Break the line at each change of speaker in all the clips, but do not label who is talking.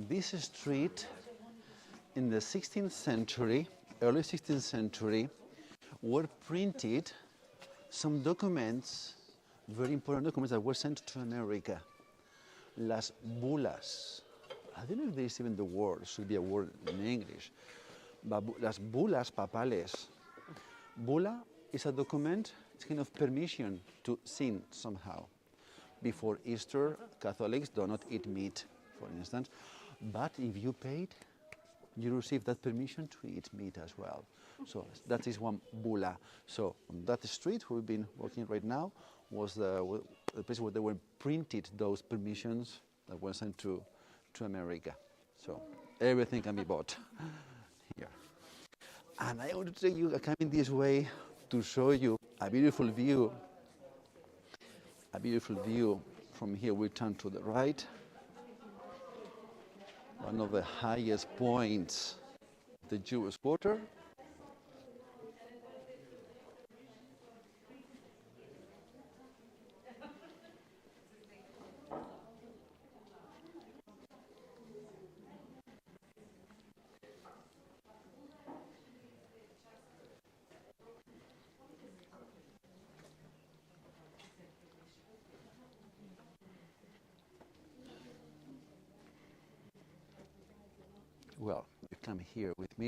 This street in the 16th century, early 16th century, were printed some documents, very important documents that were sent to America. Las bulas. I don't know if there's even the word, it should be a word in English. But las bulas papales. Bula is a document, it's kind of permission to sin somehow. Before Easter, Catholics do not eat meat, for instance. But if you paid, you receive that permission to eat meat as well. So that is one bula. So on that street we've been working right now was the place where they were printed those permissions that were sent to America. So everything can be bought here. And I want to take you coming this way to show you a beautiful view. A beautiful view from here. We turn to the right. One of the highest points of the Jewish quarter. Well, you come here with me.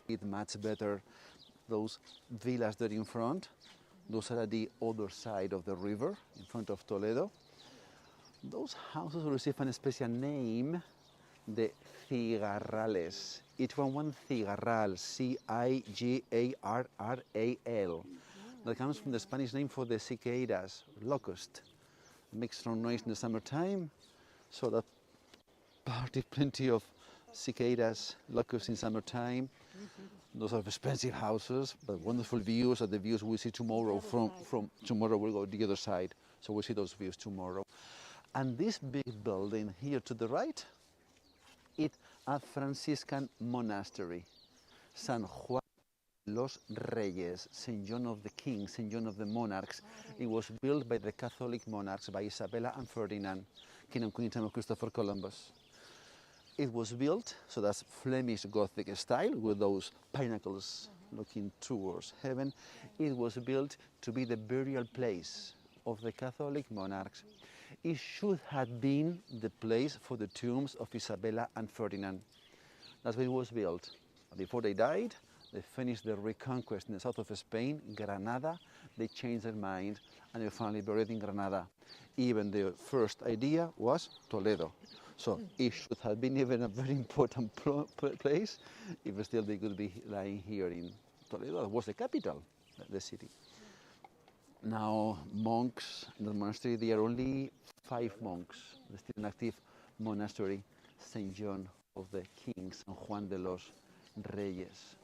It much better those villas there in front. Those are at the other side of the river, in front of Toledo. Those houses receive a special name, the cigarrales. Each one cigarral, C-I-G-A-R-R-A-L. That comes from the Spanish name for the cicadas, locust. It makes strong noise in the summertime, so that party plenty of cicadas, locusts in summertime. Those are expensive houses, but wonderful views are the views we see tomorrow. From tomorrow we'll go to the other side, so we'll see those views tomorrow. And this big building here to the right, it's a Franciscan monastery. San Juan los Reyes, St. John of the Kings, St. John of the Monarchs. It was built by the Catholic monarchs, by Isabella and Ferdinand, King and Queen time of Christopher Columbus. It was built, so that's Flemish Gothic style, with those pinnacles looking towards heaven. It was built to be the burial place of the Catholic monarchs. It should have been the place for the tombs of Isabella and Ferdinand. That's why it was built. Before they died, they finished their reconquest in the south of Spain, Granada. They changed their mind and they were finally buried in Granada. Even the first idea was Toledo. So it should have been even a very important place if still they could be lying here in Toledo. That was the capital, the city. Now, monks in the monastery, there are only 5 monks. There's still an active monastery, St. John of the Kings, San Juan de los Reyes.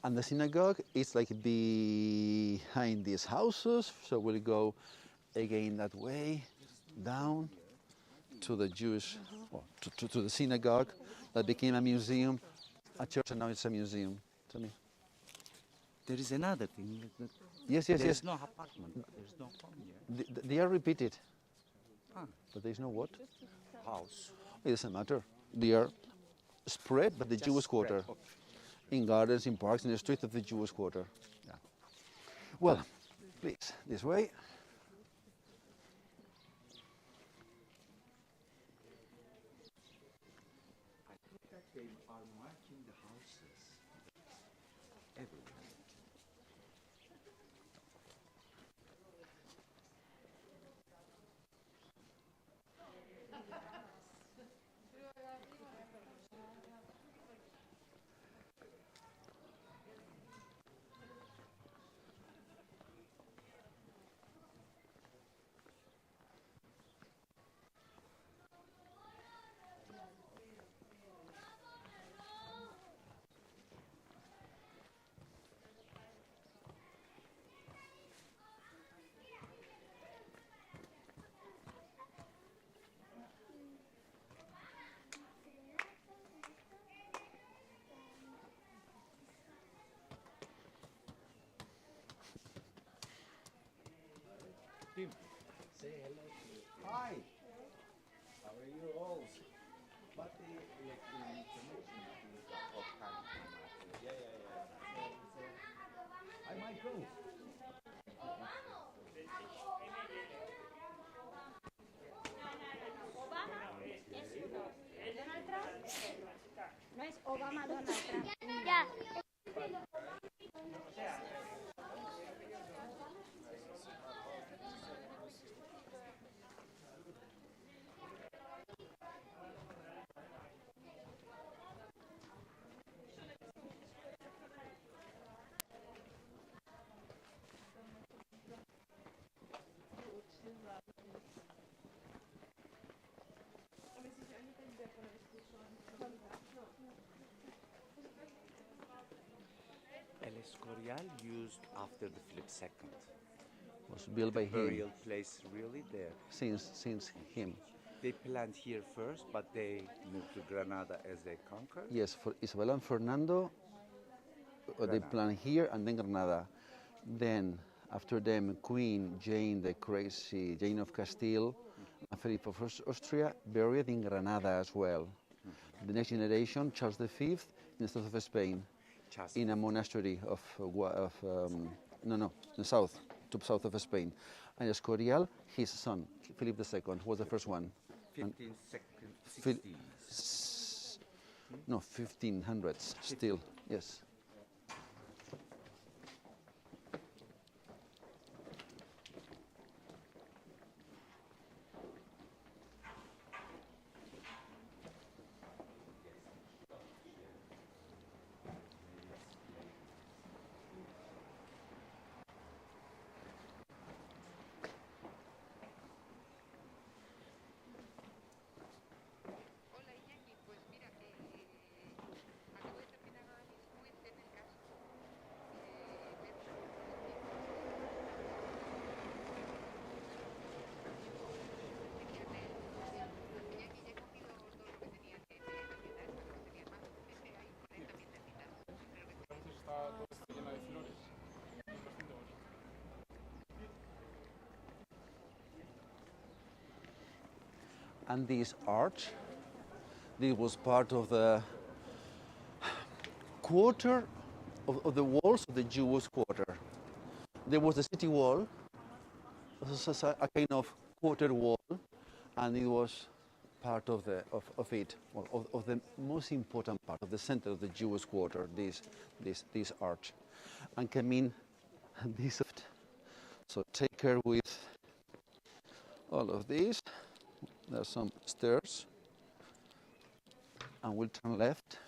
And the synagogue is like behind these houses, so we'll go again that way, down to the Jewish, well, to the synagogue that became a museum, a church, and now it's a museum. Tell me.
There is another thing.
Yes.
There's no apartment. There's no home here.
They are repeated. But there's no what?
House.
It doesn't matter. They are spread by the
Just
Jewish
spread,
quarter.
okay.
In gardens, in parks, in the streets of the Jewish quarter. Yeah. Well, please, this way.
I think that they are marking the houses everywhere. Hi. How are you all? But the connection is of time. Yeah. I might go.
No es Obama, Donald Trump. Ya.
El Escorial used after the Philip II.
Was built by him
Burial place really there.
since him.
They planned here first, but they moved to Granada as they conquered.
Yes, for Isabella and Fernando, they
Granada.
planned here and then Granada. Then, after them, Queen Jane, the crazy Jane of Castile, and Philip of Austria, buried in Granada as well. The next generation, Charles V, in the south of Spain,
Just
in a monastery the south, to south of Spain. And Escorial, his son, Philip II, was the first one.
15th,
Phil-
60s.
No, 1500s still, yes. And this arch, this was part of the quarter of the walls of the Jewish quarter. There was the city wall, a kind of quarter wall, and it was part of it, of the most important part of the center of the Jewish quarter. This arch, and came in this. So take care with all of these. There's some stairs, and we'll turn left.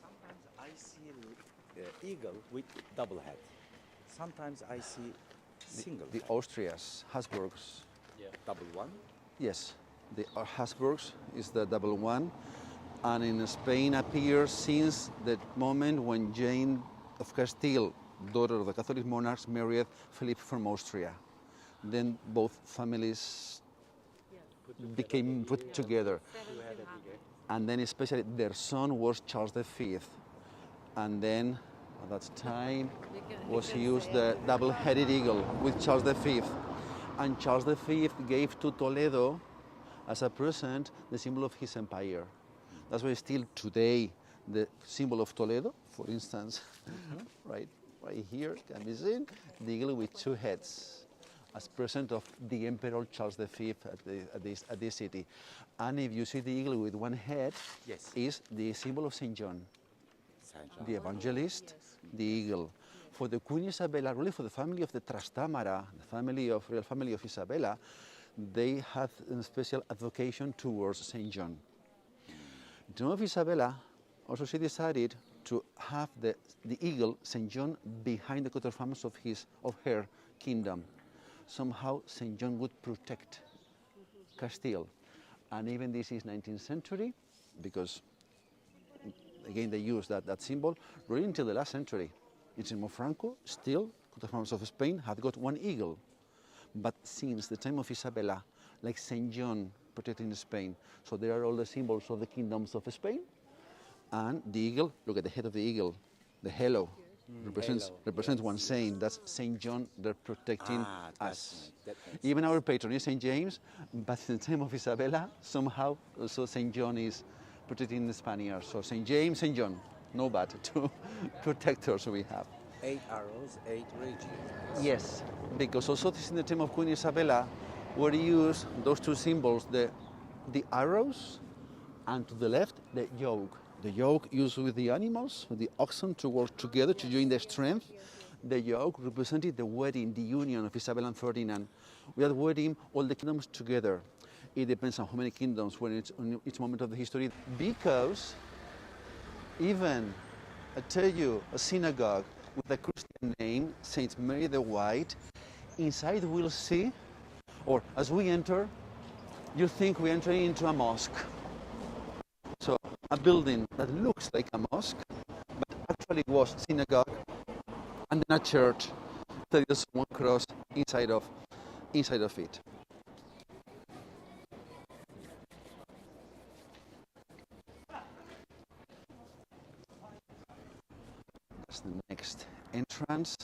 Sometimes I see eagle with double head. Sometimes I see single
The
head.
Austrias, Habsburgs.
Double one.
Yes, the Habsburgs is the double one, and in Spain appears since the moment when Jane of Castile, daughter of the Catholic monarchs, married Philip from Austria. Then both families became put together, and then especially their son was Charles V, and then at that time was used the double-headed eagle with Charles V. And Charles V gave to Toledo, as a present, the symbol of his empire. That's why still today, the symbol of Toledo, for instance, right here can be seen, the eagle with two heads, as present of the Emperor Charles V at this city. And if you see the eagle with one head,
Yes.
is the symbol of Saint John,
Saint John.
the evangelist, the eagle. For the Queen Isabella, really for the family of the Trastámara, the real family of Isabella, they had a special advocation towards Saint John. In terms of Isabella, also she decided to have the eagle, Saint John, behind the coat of arms of her kingdom. Somehow Saint John would protect Castile. And even this is 19th century, because again, they used that symbol really until the last century. In Simón Franco, still, the farmers of Spain have got one eagle. But since the time of Isabella, like Saint John protecting Spain, so there are all the symbols of the kingdoms of Spain. And the eagle, look at the head of the eagle, the halo, represents one saint. That's Saint John, they're protecting us. Even our patron is Saint James, but in the time of Isabella, somehow also Saint John is protecting the Spaniards. So Saint James, Saint John, no bad, two protectors we have.
8 arrows, 8 regions.
Yes, because also this in the time of Queen Isabella, were used those two symbols, the arrows, and to the left, the yoke. The yoke used with the animals, with the oxen, to work together to join their strength. The yoke represented the wedding, the union of Isabel and Ferdinand. We are wedding all the kingdoms together. It depends on how many kingdoms when it's on each moment of the history. Because even, I tell you, a synagogue with a Christian name, Saint Mary the White, inside we'll see, or as we enter, you think we're entering into a mosque. So a building that looks like a mosque, but actually was synagogue, and then a church. There is one cross inside of it. That's the next entrance.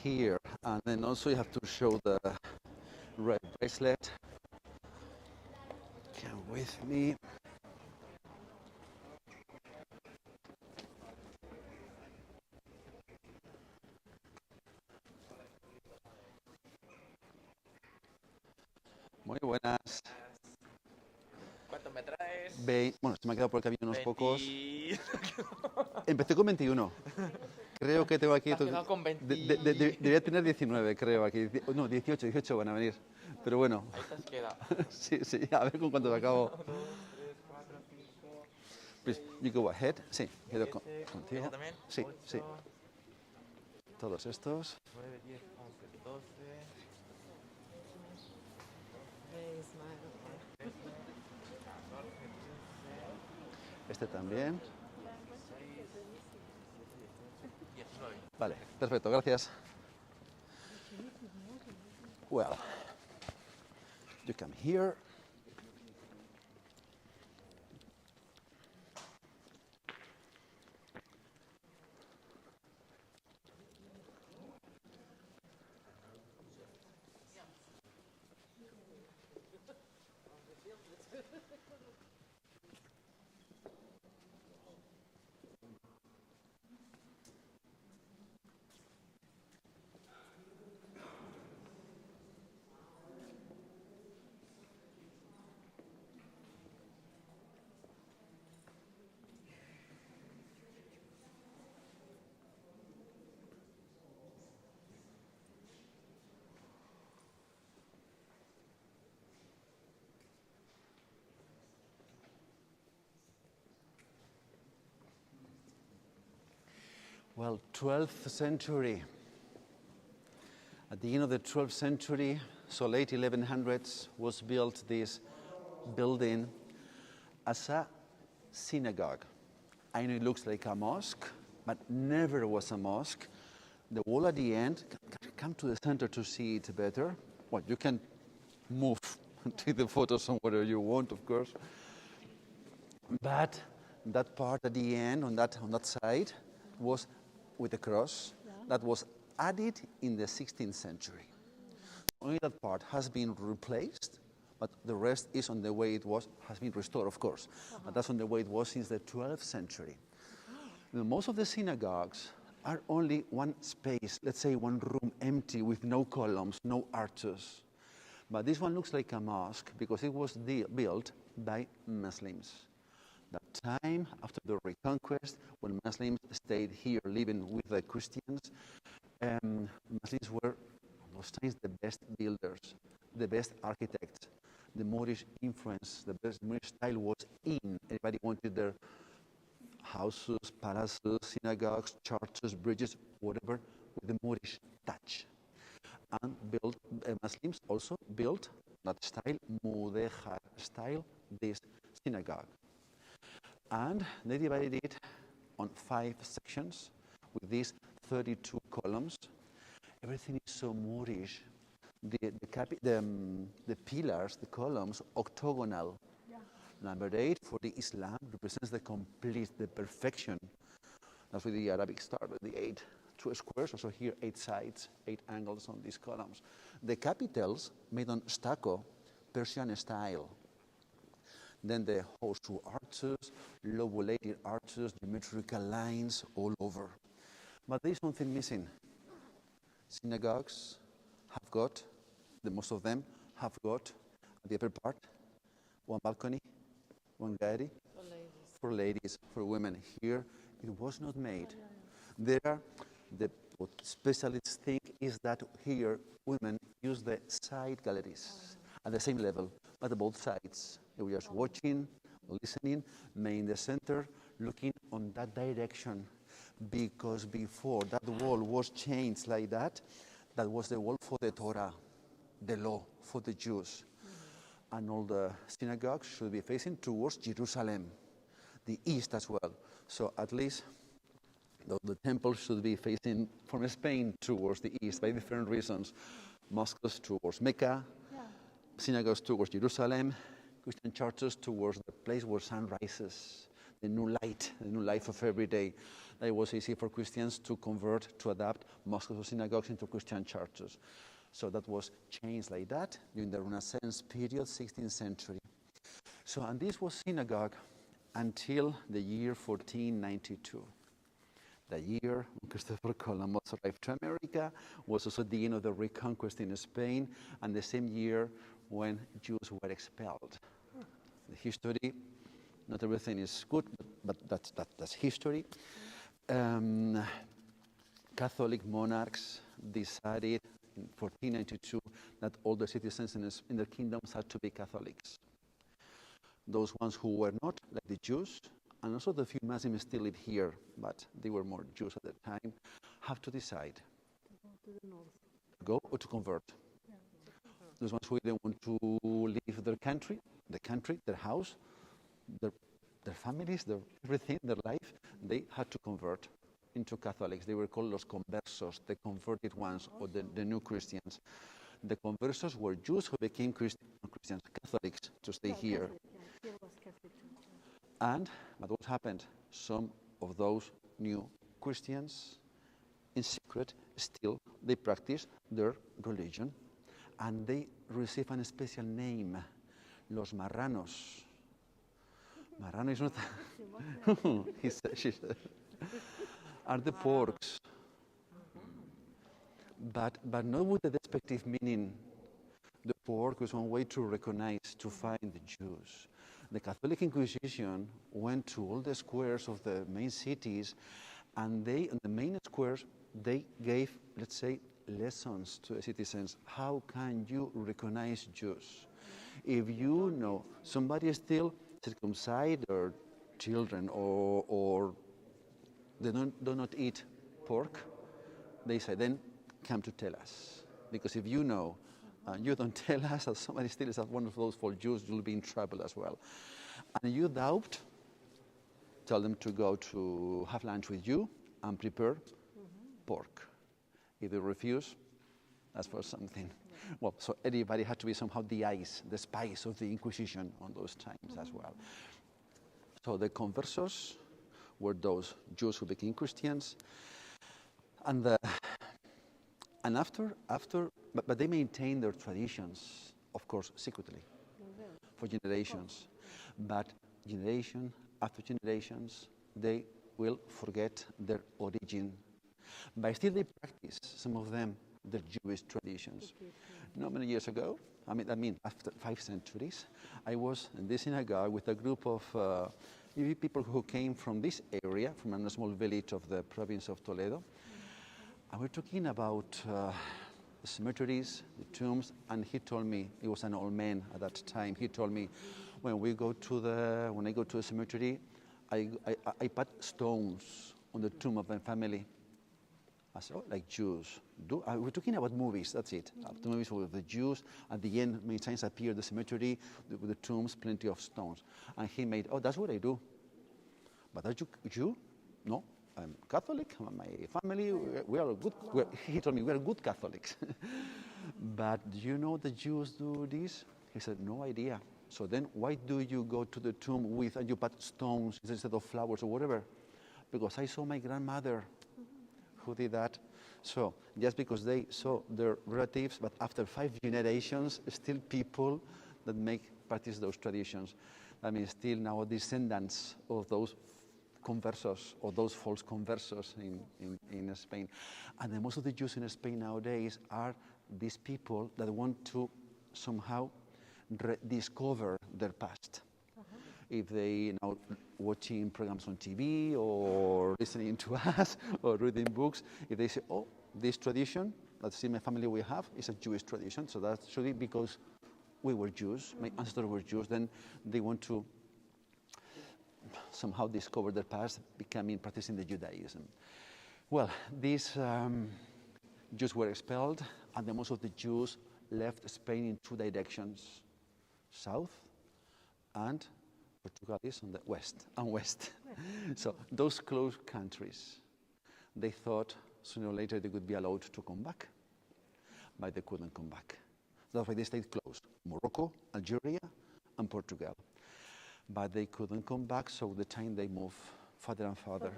Here, and then also you have to show the red bracelet. Come with me. Muy buenas.
¿Cuánto me traes?
Bueno, se me ha quedado por el camino unos
20.
pocos. Empecé con 21. Creo que tengo aquí...
Te has quedado con 20.
Debería tener 19, creo, aquí. No, 18 van a venir. Pero bueno.
Ahí te has quedado.
Sí, a ver con cuánto acabo.
1, 2, 3, 4, 5.
Please, you go ahead. Sí, quedo contigo.
¿Esa también?
Sí,
8,
sí. Todos estos.
9, 10, 11, 12. 13, 14, 15.
Este también.
19.
Vale, perfecto, gracias. Well, you come here. Well, 12th century. At the end of the 12th century, so late 1100s, was built this building as a synagogue. I know it looks like a mosque, but never was a mosque. The wall at the end, come to the center to see it better. Well, you can move, take the photo somewhere you want, of course. But that part at the end, on that side, was with the cross that was added in the 16th century. Only that part has been replaced, but the rest is on the way it was, has been restored, of course. But that's on the way it was since the 12th century. Now, most of the synagogues are only one space, let's say one room empty with no columns, no arches. But this one looks like a mosque because it was built by Muslims. That time, after the Reconquest, when Muslims stayed here living with the Christians, Muslims were those times the best builders, the best architects. The Moorish influence, the best Moorish style was in. Everybody wanted their houses, palaces, synagogues, churches, bridges, whatever, with the Moorish touch. And Muslims also built that style, Mudéjar style, this synagogue. And they divided it on 5 sections with these 32 columns. Everything is so Moorish. The pillars, the columns, octagonal. Yeah. Number 8 for the Islam represents the perfection. That's with the Arabic star, the 8 2 squares. Also here 8 sides, 8 angles on these columns. The capitals made on stucco, Persian style. Then the horseshoe arches, lobulated arches, geometrical lines all over. But there is something missing. Synagogues have got, most of them have got, at the upper part, one balcony, one gallery. For ladies, for women. Here, it was not made. What specialists think is that here, women use the side galleries at the same level, but at both sides. They were just watching, listening, men in the center, looking on that direction. Because before that wall was changed like that, that was the wall for the Torah, the law for the Jews. Mm-hmm. And all the synagogues should be facing towards Jerusalem, the east as well. So at least the temple should be facing from Spain towards the east by different reasons. Mosques towards Mecca, synagogues towards Jerusalem, Christian churches towards the place where sun rises, the new life of every day. It was easy for Christians to convert, to adapt mosques or synagogues into Christian churches. So that was changed like that during the Renaissance period, 16th century. So, and this was synagogue until the year 1492. The year when Christopher Columbus arrived to America was also the end of the reconquest in Spain, and the same year when Jews were expelled. The history, not everything is good, but that's history. Catholic monarchs decided in 1492 that all the citizens in their kingdoms had to be Catholics. Those ones who were not, like the Jews, and also the few Muslims still live here, but they were more Jews at the time, have to decide. To go to the north. Go or to convert. Yeah. Those ones who didn't want to leave their country, their house, their families, their everything, their life, they had to convert into Catholics. They were called los conversos, the converted ones, or the new Christians. The conversos were Jews who became Christians, Catholics, to stay here. But what happened? Some of those new Christians, in secret, still, they practice their religion. And they receive a special name, los marranos. Marrano is not... she said, are the porks. But not with the despective meaning. The pork was one way to recognize, to find the Jews. The Catholic Inquisition went to all the squares of the main cities, and in the main squares, they gave, let's say, lessons to the citizens. How can you recognize Jews? If you know somebody is still circumcised their children or they do not eat pork, they say, then come to tell us. Because if you know, you don't tell us that somebody still is one of those false Jews, you'll be in trouble as well. And you doubt, tell them to go to have lunch with you and prepare pork. If they refuse, that's for something. Well, so everybody had to be somehow the spice of the Inquisition on those times as well. So the conversos were those Jews who became Christians, but they maintained their traditions, of course, secretly, for generations. But generation after generations, they will forget their origin. But still they practice, some of them, their Jewish traditions. Not many years ago, I mean after 5 centuries, I was in this synagogue with a group of people who came from this area, from a small village of the province of Toledo. And we're talking about the cemeteries, the tombs, and he told me, he was an old man at that time, he told me, when I go to the cemetery, I put stones on the tomb of my family. I said, oh, like Jews. We're talking about movies, that's it. The movies with the Jews. At the end, many times appear the cemetery with the tombs, plenty of stones. And he made, oh, that's what I do. But are you Jew? No, I'm Catholic. My family, we are good. He told me we are good Catholics. But do you know the Jews do this? He said, no idea. So then why do you go to the tomb and you put stones instead of flowers or whatever? Because I saw my grandmother who did that. So just because they saw their relatives, but after 5 generations, still people that practice those traditions. I mean, still now descendants of those conversos or those false conversos in Spain. And then most of the Jews in Spain nowadays are these people that want to somehow rediscover their past. If they now watching programs on TV or listening to us or reading books, if they say, oh, this tradition that's in my family we have is a Jewish tradition, so that's actually because we were Jews, my ancestors were Jews, then they want to somehow discover their past, practicing the Judaism. Well, these Jews were expelled, and then most of the Jews left Spain in 2 directions, south and Portugal is on the west. So those close countries, they thought sooner or later they would be allowed to come back, but they couldn't come back. That's why they stayed close, Morocco, Algeria, and Portugal. But they couldn't come back, so the time they moved further and further.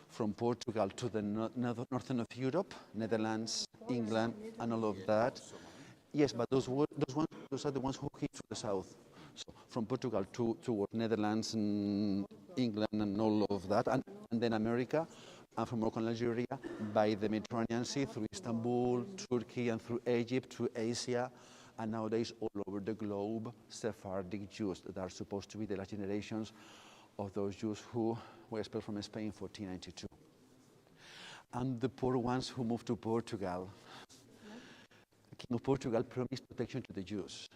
From Portugal to the northern of Europe, Netherlands, England, and all of that. Yes, but those are the ones who came from the south. So from Portugal toward Netherlands and England and all of that, and then America, and from Morocco and Algeria, by the Mediterranean Sea, through Istanbul, Turkey, and through Egypt, to Asia, and nowadays all over the globe, Sephardic Jews that are supposed to be the last generations of those Jews who were expelled from Spain in 1492. And the poor ones who moved to Portugal. The King of Portugal promised protection to the Jews,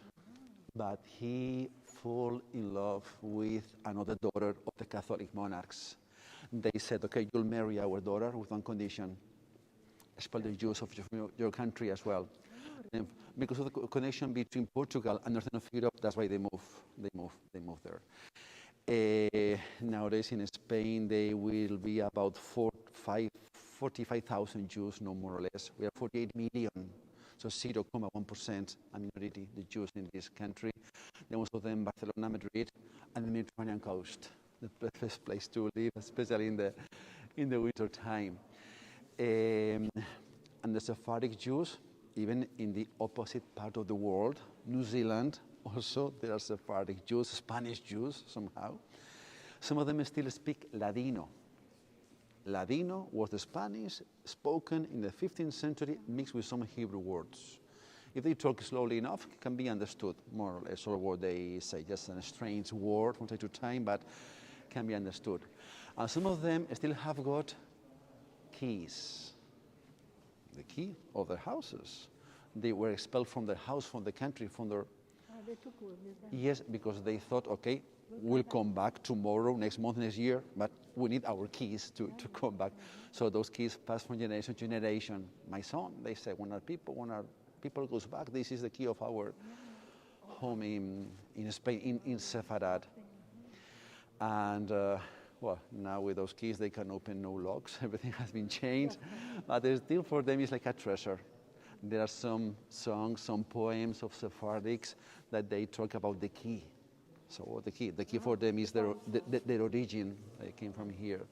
but he fell in love with another daughter of the Catholic monarchs. They said, okay, you'll marry our daughter with one condition: expel the Jews of your country as well. And because of the connection between Portugal and northern of Europe, that's why they move there. Nowadays in Spain, there will be about 45,000 Jews, no more or less. We are 48 million. So 0.1% a minority, the Jews in this country. Then most of them Barcelona, Madrid, and the Mediterranean coast, the best place to live, especially in the winter time. And the Sephardic Jews, even in the opposite part of the world, New Zealand, also there are Sephardic Jews, Spanish Jews somehow. Some of them still speak Ladino. Ladino was the Spanish spoken in the 15th century mixed with some Hebrew words. If they talk slowly enough, it can be understood, more or less, all what they say. Just a strange word from time to time, but can be understood. And some of them still have got keys, the key of their houses. They were expelled from their house, from the country, from their... Yes, because they thought, okay, we'll come back tomorrow, next month, next year, but we need our keys to come back. So those keys pass from generation to generation. My son, they say, when our people goes back, this is the key of our home in Spain, in Sepharad. And well, now with those keys, they can open no locks. Everything has been changed. But still for them, it's like a treasure. There are some songs, some poems of Sephardics that they talk about the key. So the key for them is their origin. They came from here.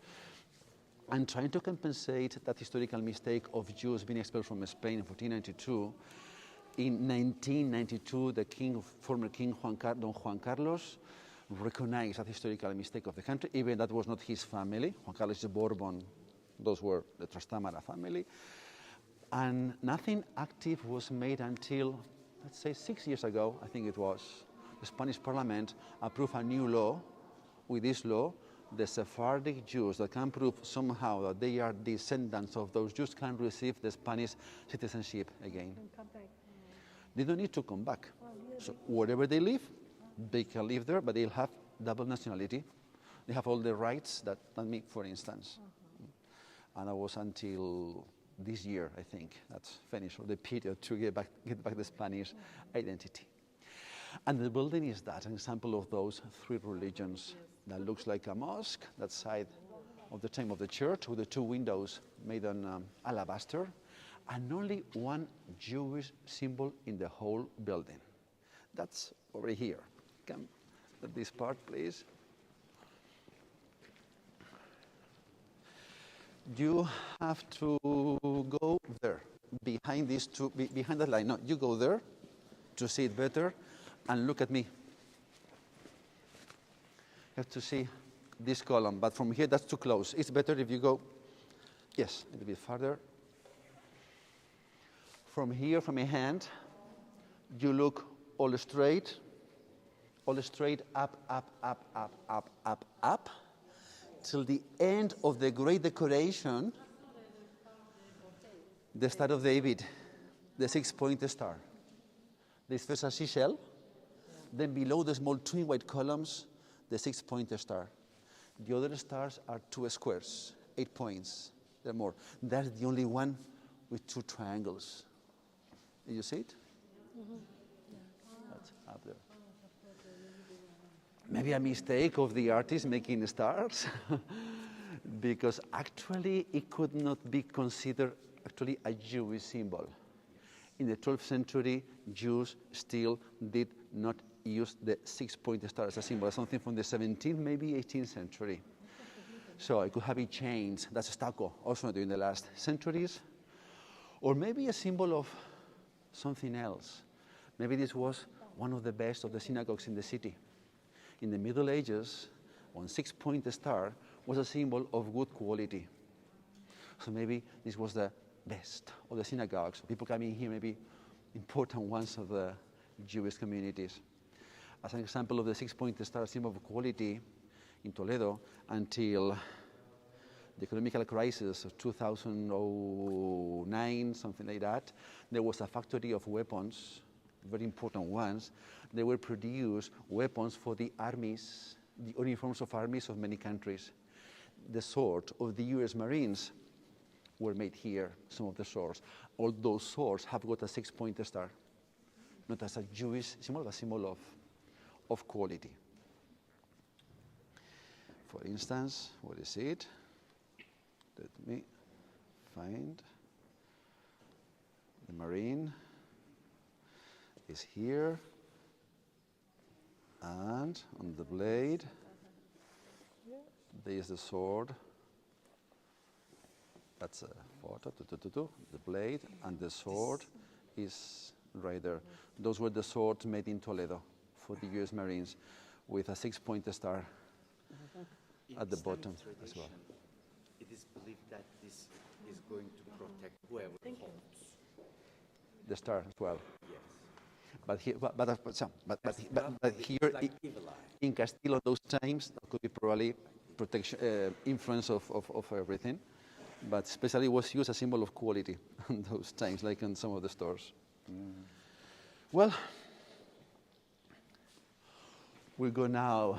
And trying to compensate that historical mistake of Jews being expelled from Spain in 1492, in 1992, the former king Don Juan Carlos recognized that historical mistake of the country, even that was not his family. Juan Carlos is Bourbon. Those were the Trastamara family. And nothing active was made until, let's say, 6 years ago, I think it was. The Spanish Parliament approved a new law. With this law, the Sephardic Jews that can prove somehow that they are descendants of those Jews can receive the Spanish citizenship again. They don't need to come back. So wherever they live, they can live there, but they'll have double nationality. They have all the rights that me, for instance. And that was until this year, I think, that's finished, or the period to get back the Spanish identity. And the building is that, an example of those three religions that looks like a mosque, that side of the time of the church, with the two windows made on alabaster, and only one Jewish symbol in the whole building. That's over here. Come at this part, please. You have to go there, behind these two, behind that line. No, you go there to see it better, and look at me. You have to see this column, but from here that's too close. It's better if you go, yes, a little bit farther. From here, from my hand, you look all straight up, till the end of the great decoration, the Star of David, the 6-pointed star. There's first a seashell, then below the small twin white columns, the 6-pointed star. The other stars are 2 squares, 8 points, they're more. That's the only one with 2 triangles. Did you see it? Mm-hmm. That's up there. Maybe a mistake of the artist making stars, because actually it could not be considered actually a Jewish symbol. In the 12th century, Jews still did not use the 6-pointed star as a symbol. Something from the 17th, maybe 18th century. So it could have been changed. That's stucco, also during the last centuries. Or maybe a symbol of something else. Maybe this was one of the best of the synagogues in the city. In the Middle Ages, one 6-pointed star was a symbol of good quality. So maybe this was the best of the synagogues. People coming here, maybe important ones of the Jewish communities. As an example of the 6-pointed star symbol of quality in Toledo, until the economic crisis of 2009, something like that, there was a factory of weapons, very important ones. They were produced weapons for the armies, the uniforms of armies of many countries. The sword of the US Marines were made here, some of the swords. All those swords have got a 6-pointed star, not as a Jewish symbol, but a symbol of quality. For instance, what is it? Let me find. The Marine is here, and on the blade, there is the sword. That's a photo, the blade, and the sword is right there. Those were the swords made in Toledo for the US Marines, with a 6-pointed star at the bottom as well.
It is believed that this is going to protect whoever holds.
The star as well.
Yes.
But here, here
like evil eye.
in Castile, those times, that could be probably protection, influence of everything. But especially was used as a symbol of quality in those times, like in some of the stores. Well, we go now.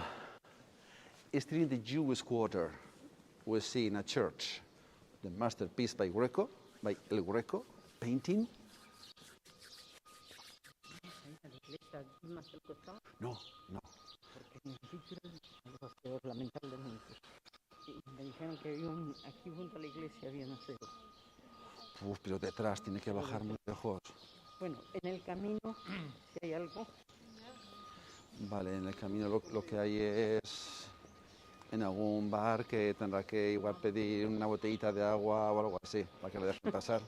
Still in the Jewish quarter, we see in a church the masterpiece by El Greco, painting. No.
Porque necesito ir al pastor, lamentablemente. Y me dijeron que había aquí junto a la iglesia había un aseo.
Uf, pero detrás tiene que bajar muy lejos.
Bueno, en el camino, si hay algo.
Vale, en el camino lo que hay es en algún bar que tendrá que igual pedir una botellita de agua o algo así, para que le dejen pasar.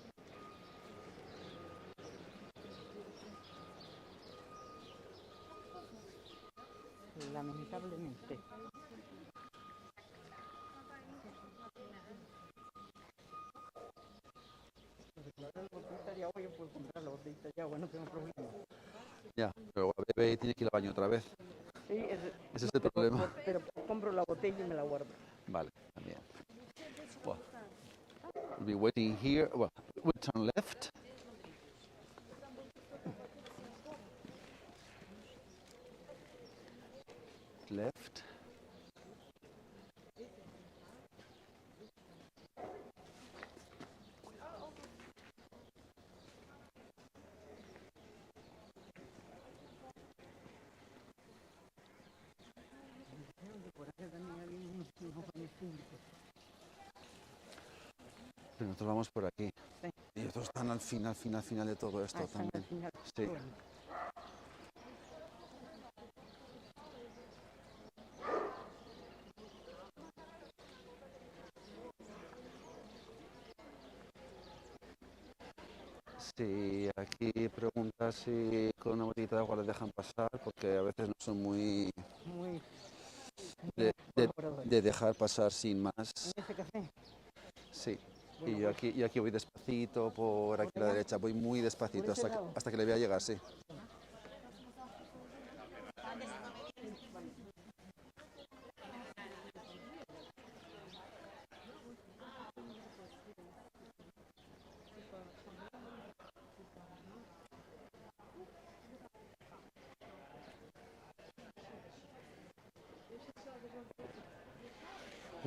Lamentablemente. La botellita de agua, yo puedo comprar la botellita de agua, no tengo problema.
Ya, pero bebé tiene que ir al baño otra vez.
Sí, Sí,
Ese es el problema.
pero compro la botella y me la guardo.
Vale, también. Well, we'll be waiting here. Well, we'll turn left. Left.
Por acá también había unos baños públicos.
Pero nosotros vamos por aquí.
Sí.
Y otros están al final de todo esto
Están
también.
al final.
Sí.
Bueno.
Sí, aquí preguntas si con una botellita de agua les dejan pasar, porque a veces no son muy
Muy
de
colaboradores.
dejar pasar sin más.
En ese café.
Sí.
Bueno,
Y yo aquí voy despacito por aquí a la
allá?
derecha, voy muy despacito
¿Por ese
hasta
lado?
hasta que le vea llegar, sí.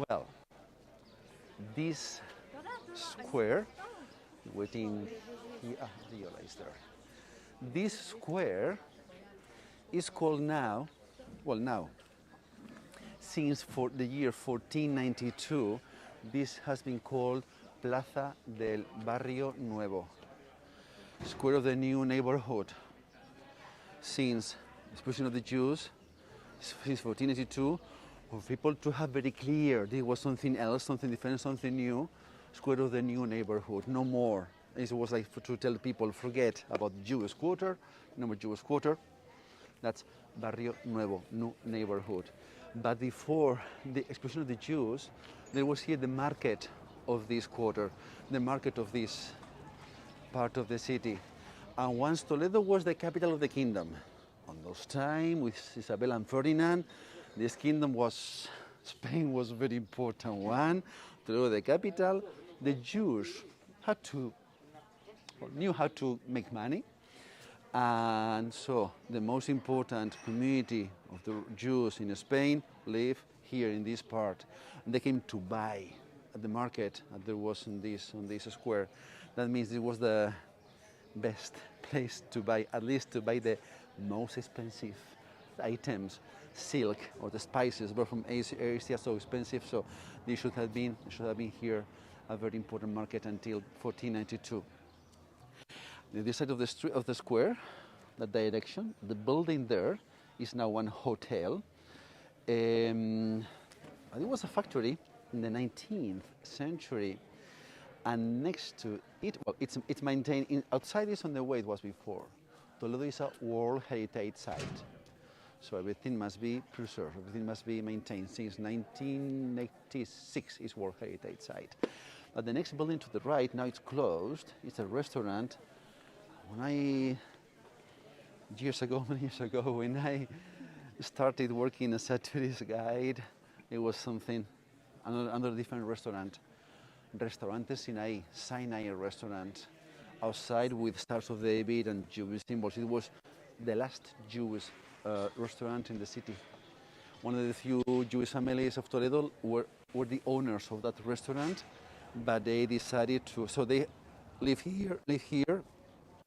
Well, this square, waiting here, Viola is there. This square is called now, well now, since for the year 1492, this has been called Plaza del Barrio Nuevo, Square of the New Neighborhood. Since the expulsion of the Jews, since 1492, for people to have very clear there was something else, something different, something new, Square of the New Neighborhood, no more. It was like to tell people, forget about Jewish quarter, no more Jewish quarter. That's Barrio Nuevo, new neighborhood. But before the expulsion of the Jews, there was here the market of this quarter, the market of this part of the city. And once Toledo was the capital of the kingdom, on those times with Isabel and Ferdinand, this kingdom was, Spain was a very important one. Toledo the capital. The Jews had to, or knew how to make money. And so the most important community of the Jews in Spain live here in this part. And they came to buy at the market that there was on this square. That means it was the best place to buy, at least to buy the most expensive items, silk or the spices, but from Asia so expensive. So they should have been here a very important market until 1492. On this side of the street of the square, that direction, the building there is now one hotel. And it was a factory in the 19th century. And next to it, well, it's maintained, outside is on the way it was before. Toledo is a World Heritage Site. So everything must be preserved, everything must be maintained. Since 1986 is World Heritage Site. But the next building to the right, now it's closed, it's a restaurant. Many years ago, when I started working as a tourist guide, it was something, another different restaurant. Restaurante Sinai restaurant, outside with Stars of David and Jewish symbols. It was the last Jewish restaurant in the city. One of the few Jewish families of Toledo were the owners of that restaurant, but they decided to, so they live here,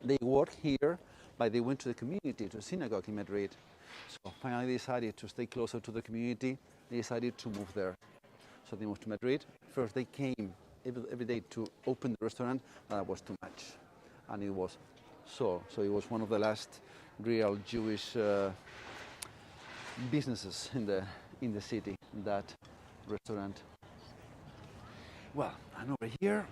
they work here, but they went to the community, to a synagogue in Madrid. So finally they decided to stay closer to the community, they decided to move there. So they moved to Madrid. First they came every day to open the restaurant, but that was too much. And it was so it was one of the last real Jewish businesses in the city, that restaurant. Well, and over here,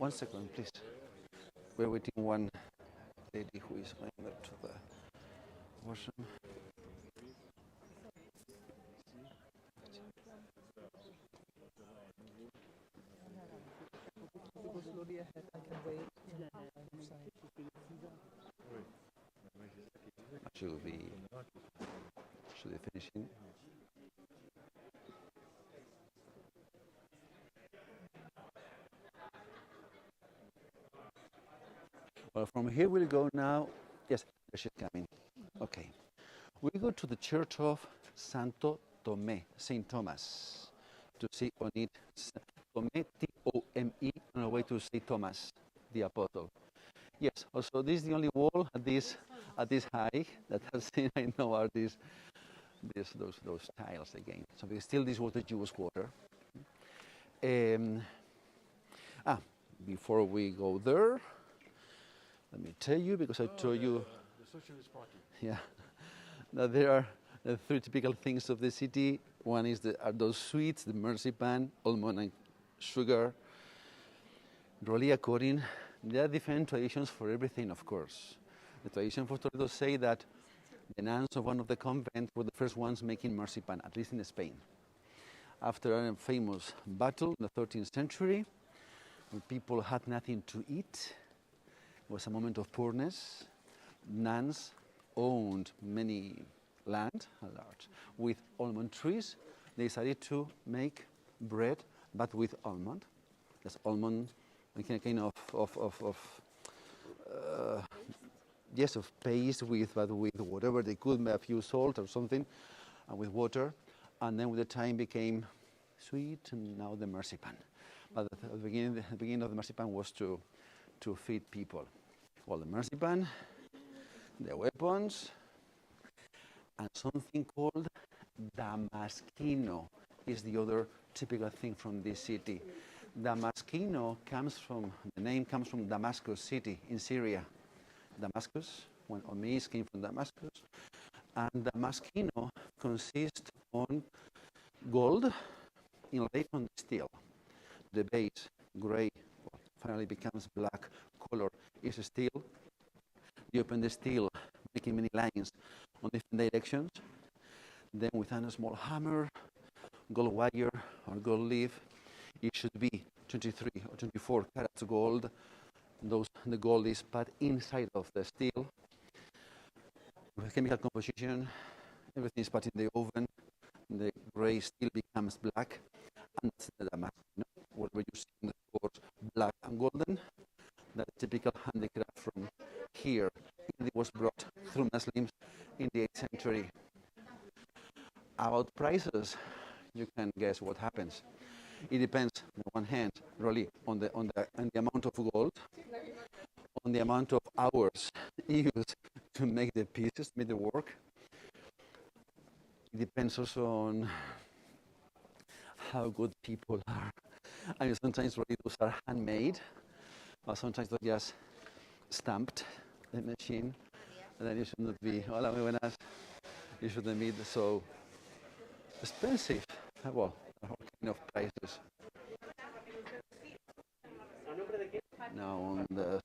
One second, please. We're waiting one lady who is going there to the washroom. Should be finishing. Well, from here we'll go now. Yes, she's coming. Okay. We go to the church of Santo Tomé, Saint Thomas, to see on it Tomé, T-O-M-E, on our way to Saint Thomas, the apostle. Yes. Also, this is the only wall at this height that I've seen. I know are those tiles again. So still, this was the Jewish quarter. Before we go there, let me tell you, because I told you.
The Socialist Party.
Yeah. Now there are the three typical things of the city. One is are those sweets, the marzipan, almond and sugar. Really, according, there are different traditions for everything, of course. The tradition for Toledo say that the nuns of one of the convents were the first ones making marzipan, at least in Spain. After a famous battle in the 13th century, when people had nothing to eat, it was a moment of poorness. Nuns owned many land, a large, with almond trees. They decided to make bread, but with almond. That's almond, like a kind of paste with whatever they could, a few salt or something, and with water. And then with the time became sweet, and now the marzipan. But at the beginning of the marzipan was to feed people. Well, the marzipan, the weapons, and something called Damaskino is the other typical thing from this city. Damaskino the name comes from Damascus city in Syria. Damascus, when Omeis came from Damascus. And Damaskino consists on gold inlaid on steel. The base, gray, finally becomes black color, is steel. You open the steel, making many lines on different directions. Then with a small hammer, gold wire or gold leaf, it should be 23 or 24 carats gold. The gold is put inside of the steel. With chemical composition, everything is put in the oven. The gray steel becomes black, and that's the Damascus. What you see in the stores, black and golden. That typical handicraft from here. It was brought through Muslims in the 8th century. About prices, you can guess what happens. It depends, on one hand, really, on the amount of gold, on the amount of hours used to make the pieces, make the work. It depends also on how good people are. I mean, sometimes really those are handmade, or sometimes they're just stamped, the machine, and then it should not be, hola, muy buenas, it shouldn't be so expensive. Well, all kind of prices. Now on the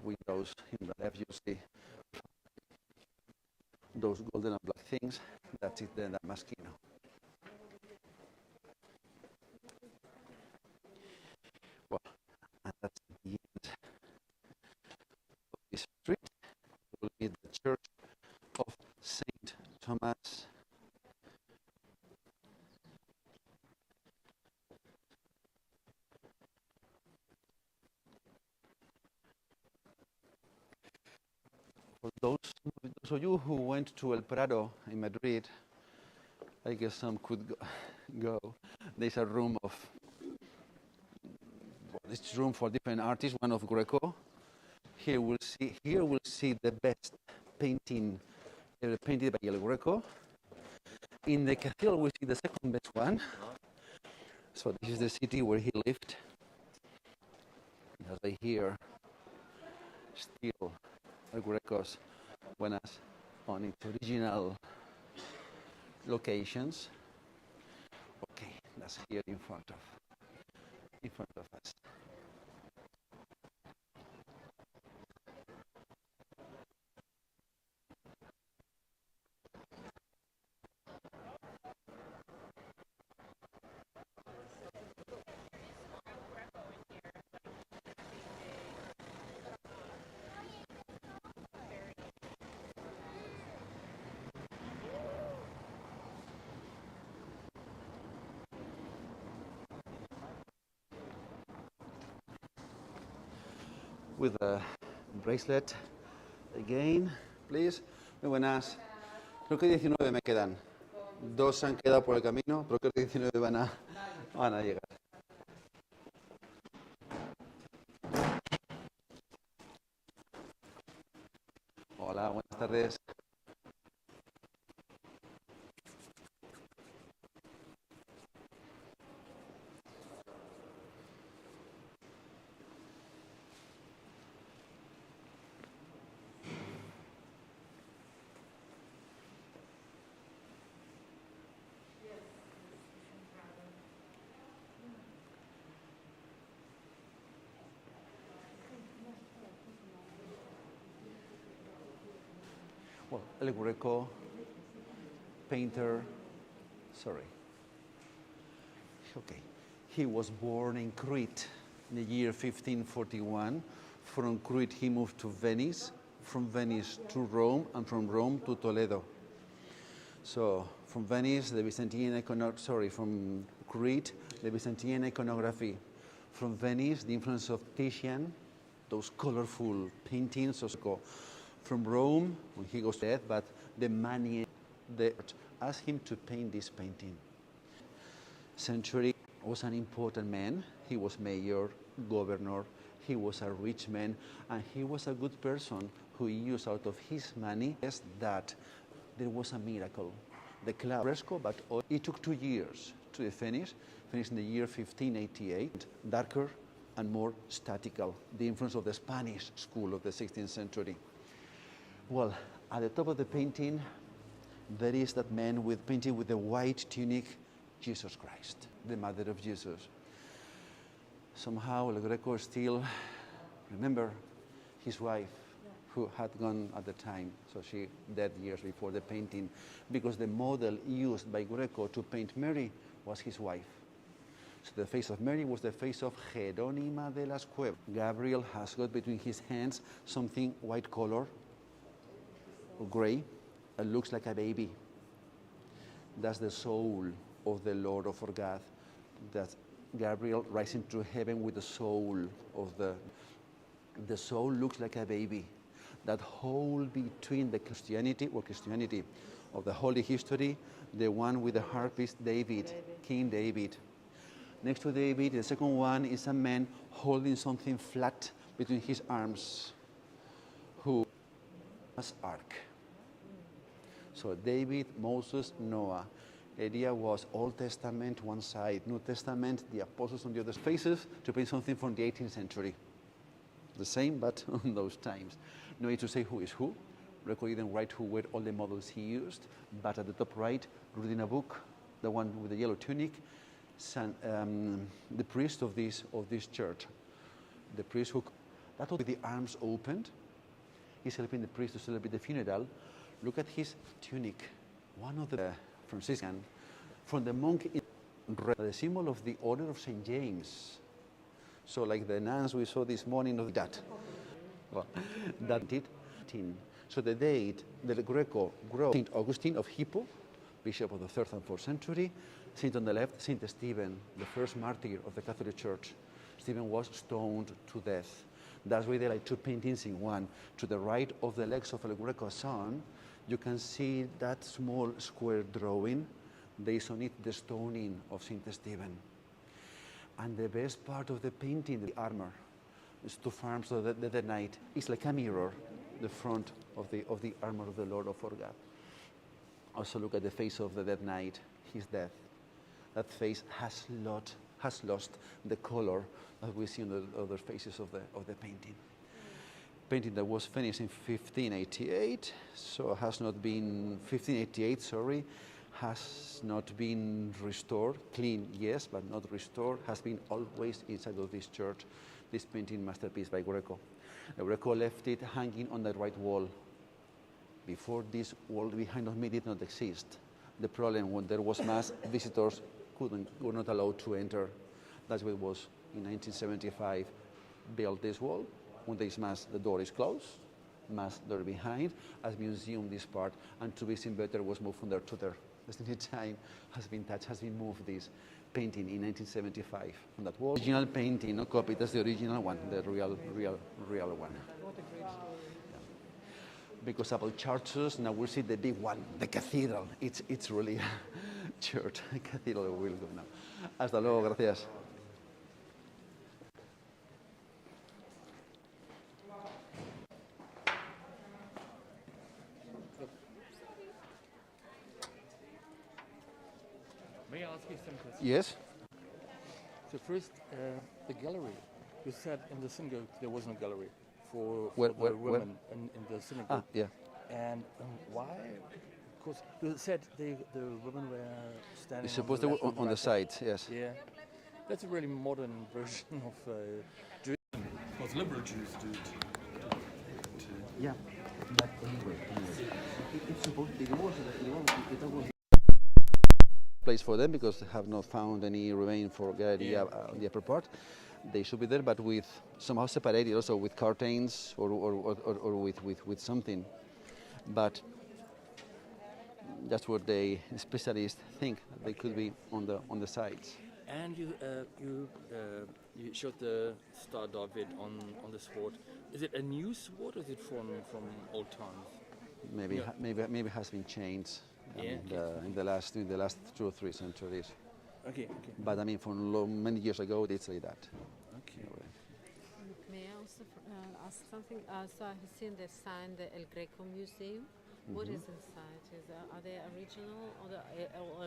windows in the left you see those golden and black things. That's it, the Damaskino. Well, and that's the end of this street. We'll meet the church of Saint Thomas. For those of you who went to El Prado in Madrid, I guess some could go. There's a room this room for different artists, one of Greco. Here we'll see the best painting painted by El Greco. In the cathedral we see the second best one. So this is the city where he lived. As I hear, still El Greco's buenas on its original locations. Okay, that's here in front of us. with a bracelet again, please. Muy buenas. Creo que 19 me quedan. 2 han quedado por el camino, pero creo que 19 van a llegar. Hola, buenas tardes. Well, El Greco, painter, sorry. Okay. He was born in Crete in the year 1541. From Crete he moved to Venice, from Venice to Rome, and from Rome to Toledo. So from Venice, the Byzantine from Crete, the Byzantine iconography. From Venice, the influence of Titian, those colorful paintings. From Rome, when he goes to death, but the money, they asked him to paint this painting. Century was an important man. He was mayor, governor, he was a rich man, and he was a good person who used out of his money that there was a miracle. The cloud fresco, but it took 2 years to finish in the year 1588, darker and more statical, the influence of the Spanish school of the 16th century. Well, at the top of the painting, there is that man painting with the white tunic, Jesus Christ, the mother of Jesus. Somehow, El Greco still remember his wife, who had gone at the time, so she died years before the painting, because the model used by Greco to paint Mary was his wife. So the face of Mary was the face of Jerónima de las Cuevas. Gabriel has got between his hands something white color, gray, it looks like a baby. That's the soul of the Lord of our God. That's Gabriel rising to heaven with the soul of the soul looks like a baby. That hole between the Christianity of the Holy History, the one with the harp is David, King David. Next to David, the second one is a man holding something flat between his arms, who has ark. So David, Moses, Noah. The idea was Old Testament one side, New Testament, the apostles on the other faces, to paint something from the 18th century. The same, but on those times. No need to say who is who. Greco didn't write who were all the models he used, but at the top right, reading a book, the one with the yellow tunic, the priest of this church. The priest who, that with the arms opened, he's helping the priest to celebrate the funeral. Look at his tunic. One of the Franciscan, from the monk in red, the symbol of the order of St. James. So like the nuns we saw this morning of that. Well, that did. So the date, the Greco wrote St. Augustine of Hippo, bishop of the 3rd and 4th century. Saint on the left, Saint Stephen, the first martyr of the Catholic Church. Stephen was stoned to death. That's why they like two paintings in one. To the right of the legs of El Greco's son, you can see that small square drawing. There is on it the stoning of Saint Stephen. And the best part of the painting, the armor, is two arms of the knight. It's like a mirror, the front of the armor of the Lord of our God. Also look at the face of the dead knight, his death. That face has lost the color that we see on the other faces of the painting. Painting that was finished in 1588, so has not been 1588. Sorry, has not been restored. Clean, yes, but not restored. Has been always inside of this church. This painting masterpiece by Greco. Greco left it hanging on the right wall. Before this wall behind of me did not exist. The problem when there was mass, visitors were not allowed to enter. That's what it was in 1975. Built this wall. When there is mass, the door is closed. Mass door behind. As museum, this part, and to be seen better was moved from there to there. just in time has been touched, has been moved this painting in 1975 on that wall. Original painting, no copy, that's the original one, the real one. Because about churches, now we'll see the big one, the cathedral. It's really a church, a cathedral will go now. Hasta luego, gracias.
May I ask you some questions?
Yes?
So first, the gallery. You said in the synagogue there was no gallery for
Where-
the
where-
women in the synagogue.
Yeah.
And why? Because you said the women were standing.
It's supposed to
on
be
the left and
on the
right
sides, yes.
Yeah, that's a really modern version of Judaism. What liberal Jews do.
Yeah, but anyway. It's supposed to be place for them because they have not found any remain for gallery on the upper part. They should be there, but with somehow separated also with curtains or with something. But that's what the specialists think they could be on the sides.
And you showed the Star David on the sword. Is it a new sword or is it from old times?
Maybe has been changed
Yeah,
in the last 2 or 3 centuries.
Okay.
But I mean, many years ago, it's like that.
Okay.
May I also ask something? So I've seen the sign, the El Greco Museum. What is inside? Are they original or the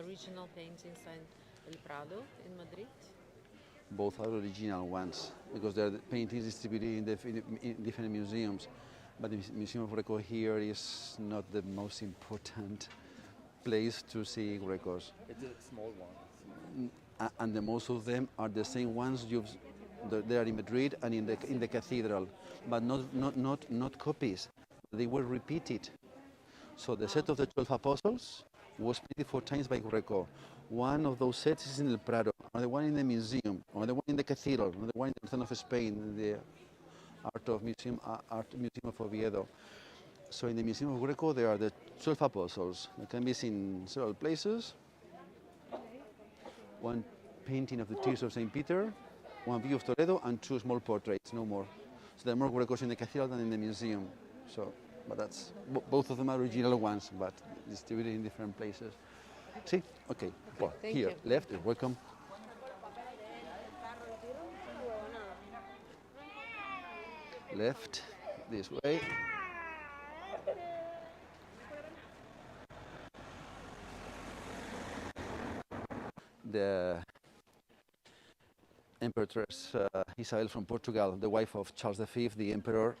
original paintings in El Prado in Madrid?
Both are original ones because they're paintings distributed in different museums. But the Museum of Greco here is not the most important place to see Grecos.
It's a small one.
And the most of them are the same ones they are in Madrid and in the cathedral, but not copies. They were repeated. So the set of the 12 apostles was painted 4 times by Greco. One of those sets is in El Prado, another one in the museum, another one in the cathedral, another one in the North of Spain, in the Art Museum of Oviedo. So in the Museum of Greco there are the 12 apostles that can be seen in several places. One painting of the Tears of St. Peter, one view of Toledo, and 2 small portraits, no more. So there are more Grecos in the cathedral than in the museum. So, but that's both of them are original ones, but distributed in different places. See? Okay. Well,
thank
here,
you.
left, you're welcome. Left, this way. The Empress Isabel from Portugal, the wife of Charles V, the emperor,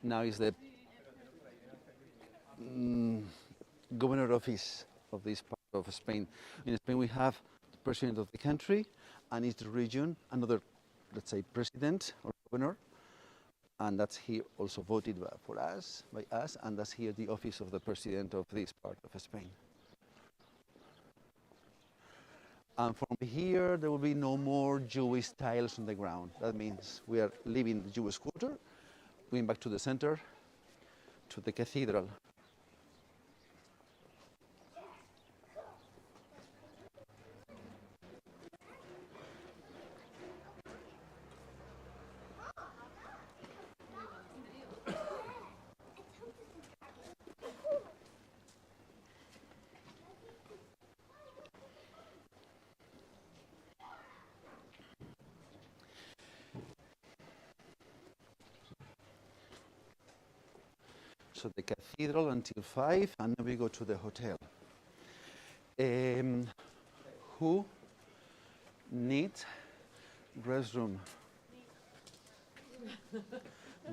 now is the governor of this part of Spain. In Spain we have the president of the country and each region another, let's say, president or governor, and that's here also voted by us, and that's here the office of the president of this part of Spain. And from here, there will be no more Jewish tiles on the ground. That means we are leaving the Jewish quarter, going back to the center, to the cathedral. So the cathedral until 5, and then we go to the hotel. Who needs restroom?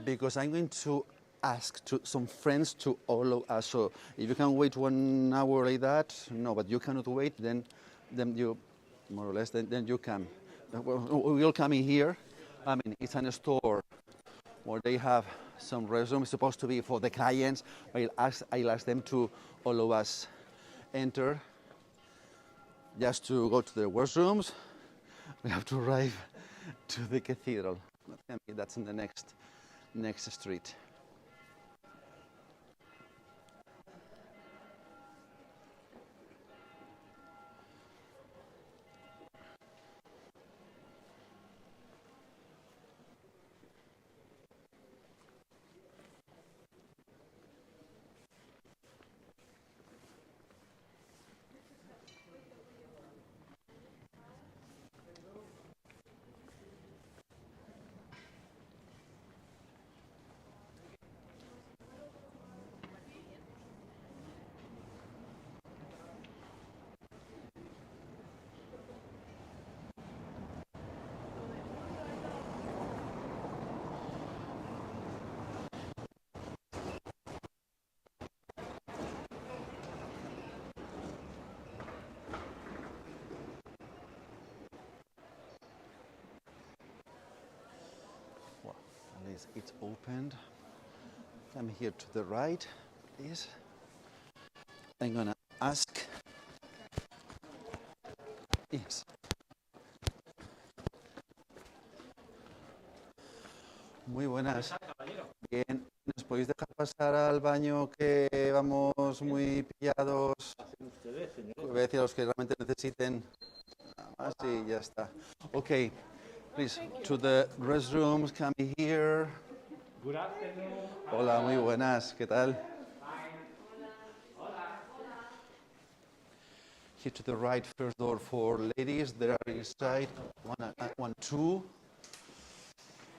Because I'm going to ask some friends to follow us. So if you can wait 1 hour like that, no, but you cannot wait, then you, more or less, then you come. We'll come in here. I mean, it's a store where they have some restrooms supposed to be for the clients. I'll ask them to allow us enter just to go to the washrooms. We have to arrive to the cathedral. That's in the next street. Yes, it's opened. Come here to the right, please. I'm gonna ask. Yes. Muy buenas. Bien, ¿nos podéis dejar pasar al baño que vamos muy pillados? Voy a decir a los que realmente necesiten. Nada más y ya está. Okay, please, to the restrooms, come here.
Good afternoon.
Hola, muy buenas, ¿qué tal? Here to the right, first door for ladies. There are inside one, two,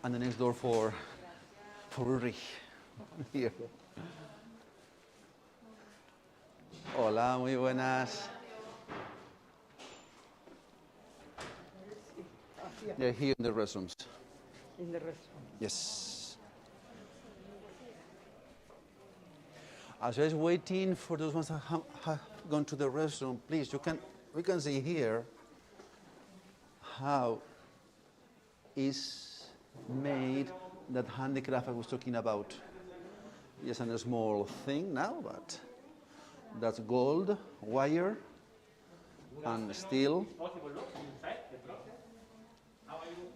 and the next door for Ulrich. Here. Hola, muy buenas. They're here in the restrooms.
In the restaurant.
Yes. As I was waiting for those ones that have gone to the restroom, please, we can see here how is made that handicraft I was talking about. Yes, and a small thing now, but that's gold, wire, and steel.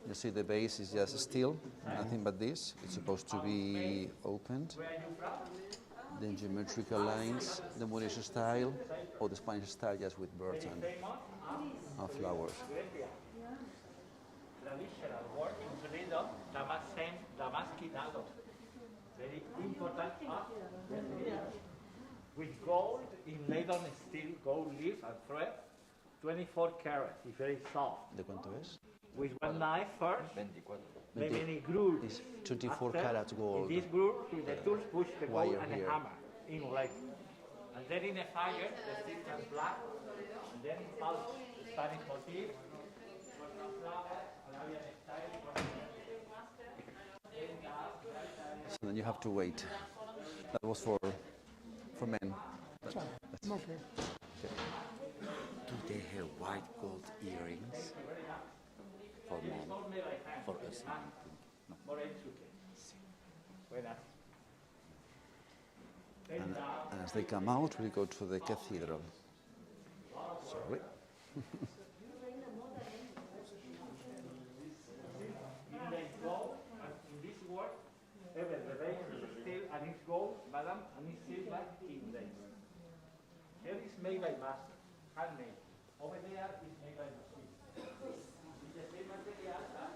You see the base is just steel, nothing but this. It's supposed to be opened. The geometrical lines, the Moorish style, or the Spanish style just with birds and flowers.
Traditional work in Toledo, Damasquinado. Very important art. With gold inlaid on steel, gold leaf and thread, 24 carats, it's very soft.
¿De cuánto es?
With one knife first,
24.
then many grooves.
It's 24
After,
carats gold.
In this groove, with the tools push the gold
Wire
and
here.
the hammer in like. And then in a fire, the steel turns black, and then pulse Spanish motif.
So then you have to wait. That was for men.
Okay.
Do they have white gold earrings? For men? For us? No.
And as they come out, we go to the cathedral. Sorry.
In this work, the base is steel and it's gold, madam, and it's silver inlaid. Here is made by master, handmade. Over there is made by machine. It's the same material that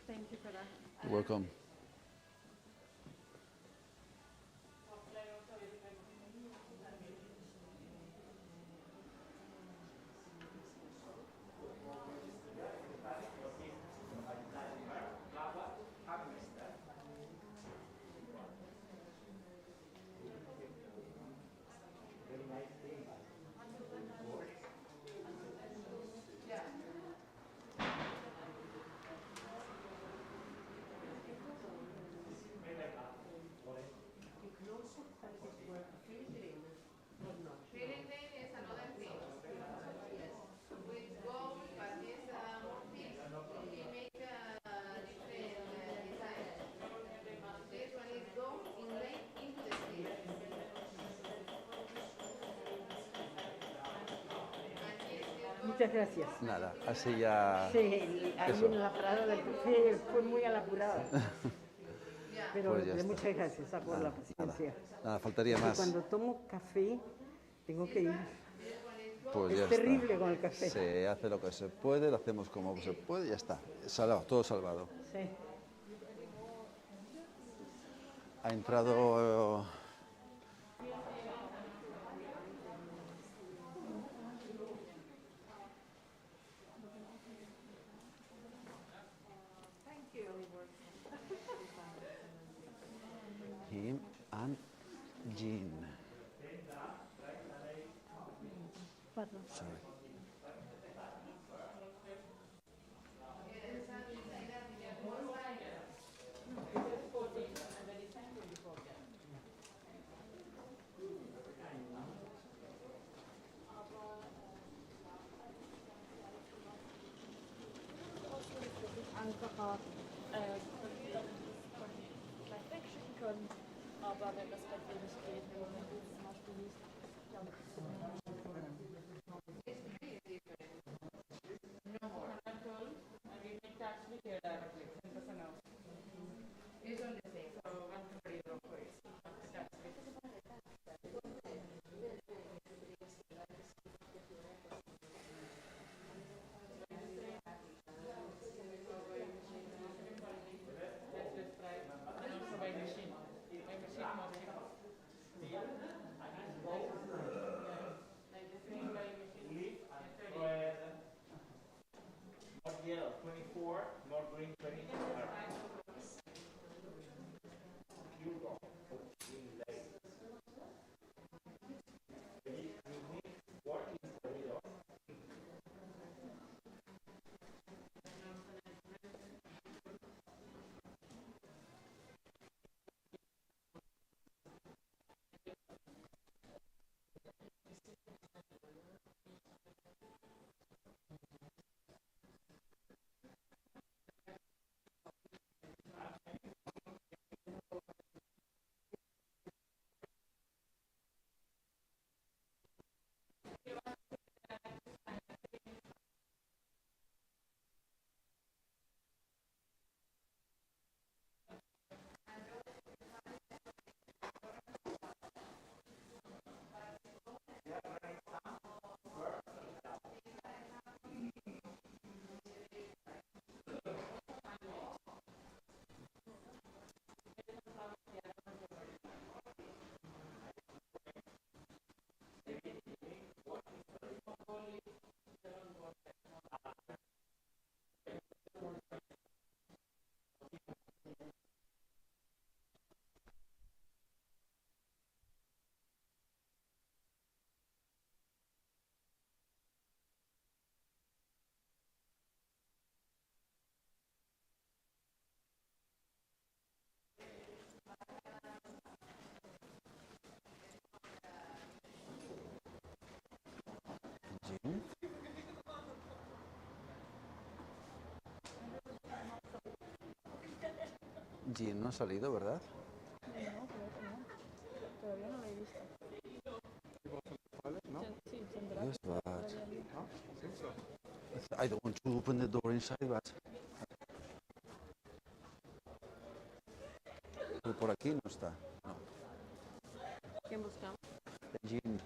Thank you for that.
You're welcome.
Muchas gracias.
Nada, así ya.
Sí, ahí
Eso.
en la parada del café fue muy a la apurada. Pero
Pues ya está.
muchas gracias por la
Nada,
paciencia.
nada, faltaría
Porque
más.
cuando tomo café, tengo que ir.
Pues
Es
ya
terrible
está.
con el café.
Se hace lo que se puede, lo hacemos como se puede y ya está. Salvado, todo salvado.
Sí.
Ha entrado. Him and Jean. Sorry.
Einfacher schicken können, aber wenn das bei dir nicht geht, wenn man zum Beispiel nicht,
More yellow 24, more green 24. Euro. What is Toledo?
Jean. Jean no ha salido, ¿verdad?
todavía no lo he visto. Sí, tendrá.
Yes, but I don't want to open the door inside, but pero por aquí no está. No.
¿Quién buscamos?
Jean.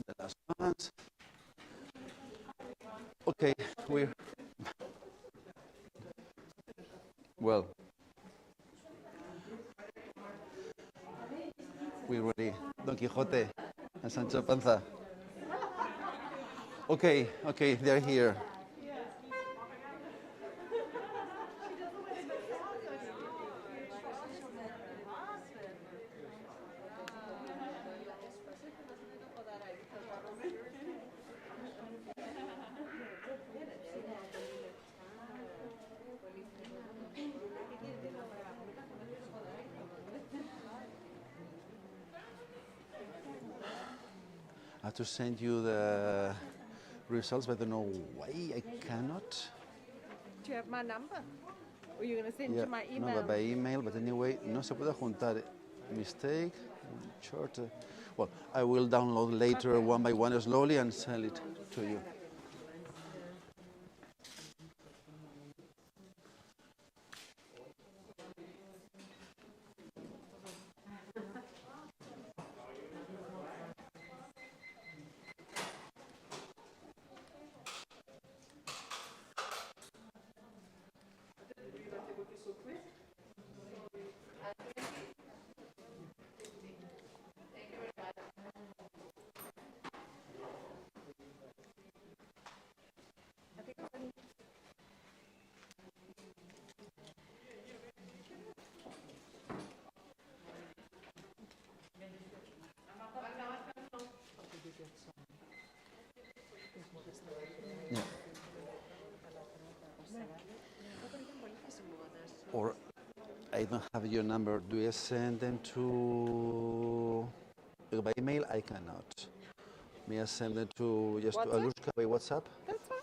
The last ones. Okay, we're well. We're ready. Don Quixote and Sancho Panza. Okay, they're here. I have to send you the results, but I don't know why I cannot.
Do you have my number? Or are you going to send
Yeah,
to my
no,
email?
but by email, but anyway, no se puede juntar. Mistake, short. Well, I will download later one by one slowly and send it to you. don't have your number. Do you send them to by email? I cannot. May I send them to just to Alushka by WhatsApp?
That's fine.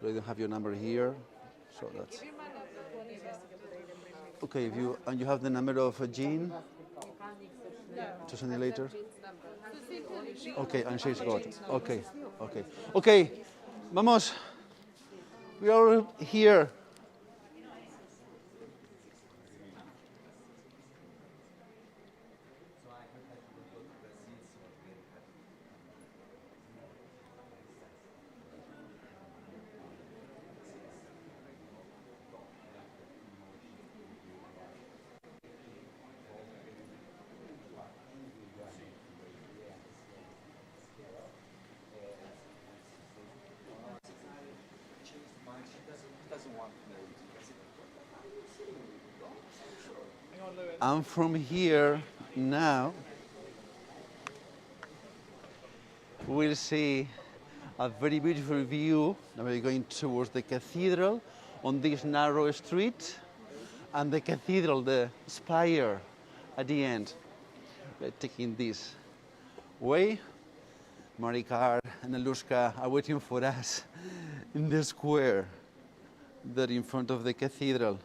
I don't have your number here, so that's okay. If you and you have the number of Jean to send it later. Okay, and she's got. Okay, okay, okay. Vamos. We are here. And from here now, we'll see a very beautiful view. Now we're going towards the cathedral on this narrow street, and the cathedral, the spire at the end. We're taking this way. Maricar and Alushka are waiting for us in the square there in front of the cathedral.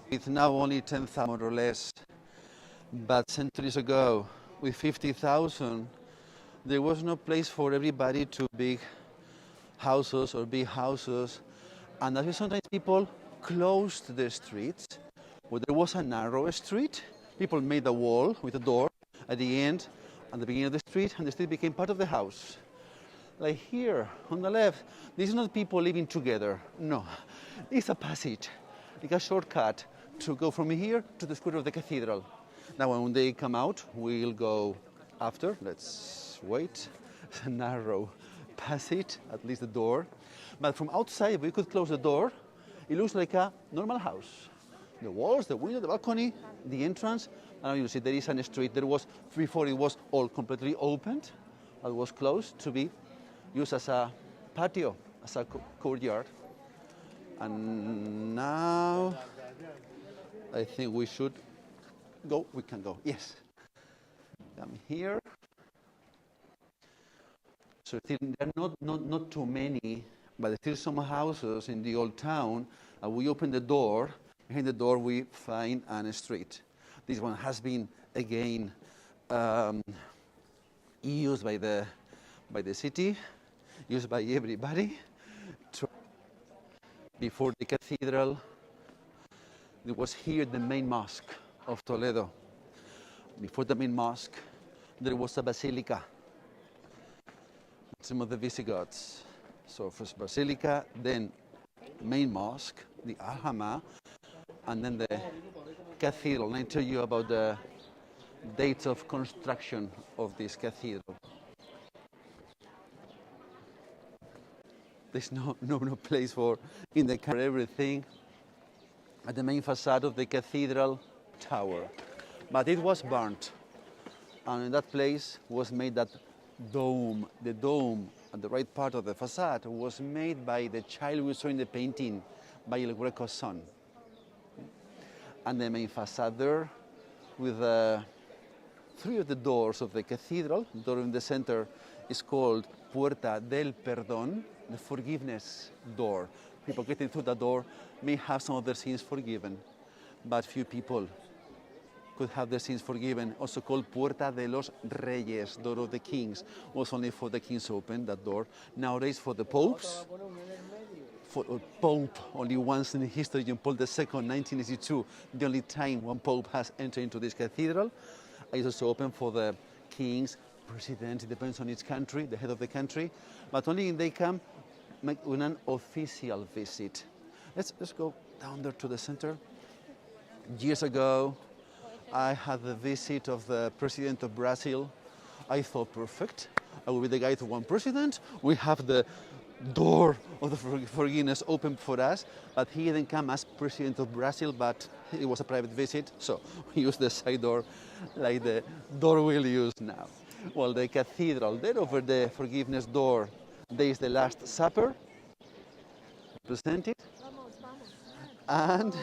It's now only 10,000 more or less, but centuries ago, with 50,000, there was no place for everybody to big houses or big houses, and that's why sometimes people closed the streets. Where there was a narrow street, people made a wall with a door at the end, at the beginning of the street, and the street became part of the house. Like here, on the left, this is not people living together, no. It's a passage, like a shortcut to go from here to the square of the cathedral. Now when they come out, we'll go after. Let's wait. It's a narrow passage, at least the door. But from outside, if we could close the door, it looks like a normal house. The walls, the window, the balcony, the entrance. And you see there is a street. There was, before it was all completely opened. It was closed to be used as a patio, as a courtyard. And now I think we should go. We can go. Yes. Come here. So there are not too many, but there's still some houses in the old town. And we open the door. In the door we find a street. This one has been again used by the city, used by everybody. Before the cathedral, there was here the main mosque of Toledo. Before the main mosque, there was a basilica. Some of the Visigoths. So first basilica, then main mosque, the Alhama, and then the cathedral. And I tell you about the dates of construction of this cathedral. There's no place for in the car everything at the main facade of the cathedral tower. But it was burnt. And in that place was made that dome. The dome at the right part of the facade was made by the child we saw in the painting, by El Greco's son. And the main facade there with three of the doors of the cathedral. The door in the center is called Puerta del Perdón, the forgiveness door. People getting through that door may have some of their sins forgiven, but few people could have their sins forgiven. Also called Puerta de los Reyes, door of the kings. Was only for the kings open, that door. Nowadays for the popes, for a pope only once in history, John Paul II, 1982, the only time one pope has entered into this cathedral. It's also open for the kings, president, it depends on each country, the head of the country, but only they come with an official visit. Let's go down there to the center. Years ago, I had the visit of the president of Brazil. I thought perfect. I will be the guide to one president. We have the door of the forgiveness opened for us, but he didn't come as president of Brazil, but it was a private visit, so we used the side door like the door we'll use now. Well, the cathedral, there over the forgiveness door, there is the Last Supper, presented, and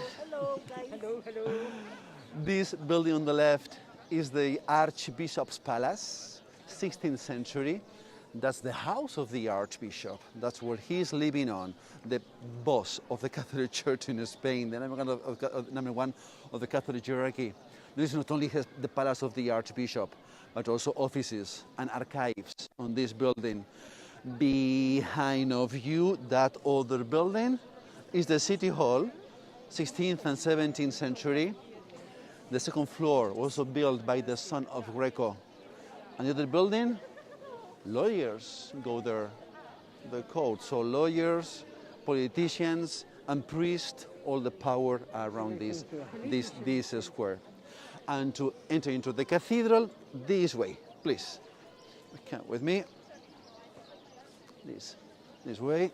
this building on the left is the Archbishop's Palace, 16th century. That's the house of the Archbishop. That's where he's living on, the boss of the Catholic Church in Spain, the number one of the Catholic hierarchy. This not only has the palace of the Archbishop, but also offices and archives on this building. Behind of you, that older building is the City Hall, 16th and 17th century. The second floor, also built by the son of Greco. And the other building, lawyers go there, the court. So lawyers, politicians, and priests, all the power around this square. And to enter into the cathedral, this way, please. Come with me. This way.